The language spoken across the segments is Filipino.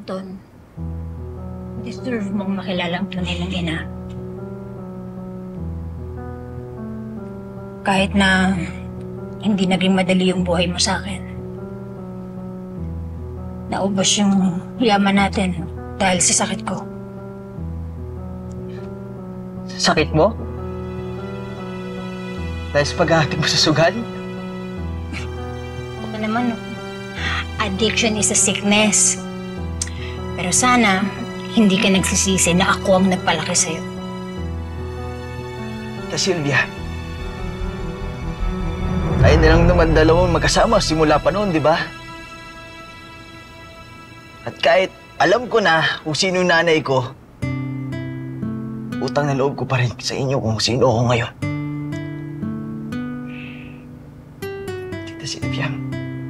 Anton, deserve mong makilala ang tunay ng ina. Kahit na hindi naging madali yung buhay mo sa akin. Naubos yung yaman natin dahil sa sakit ko. Sakit mo? Dahil sa pag-ahatid mo sa sugal? Baka naman, addiction is a sickness. Pero sana, hindi ka nagsisisi na ako ang nagpalaki sa'yo. Tita Sylvia, tayo na lang naman dalawang magkasama simula pa noon, di ba? At kahit alam ko na kung sino yung nanay ko, utang na loob ko pa rin sa inyo kung sino ako ngayon. Tita Sylvia,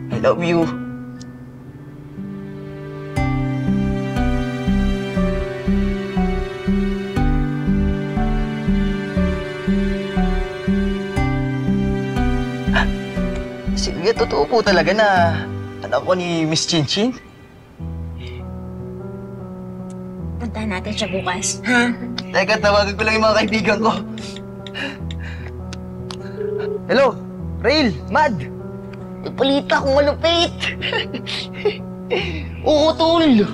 I love you. Sylvia, totoo po talaga na anak ko ni Miss Chinchin? Puntahan natin siya bukas, ha? Teka, tawagan ko lang yung mga kaibigan ko. Hello, Rail, Mad. May balita akong malupit. Oo, tol.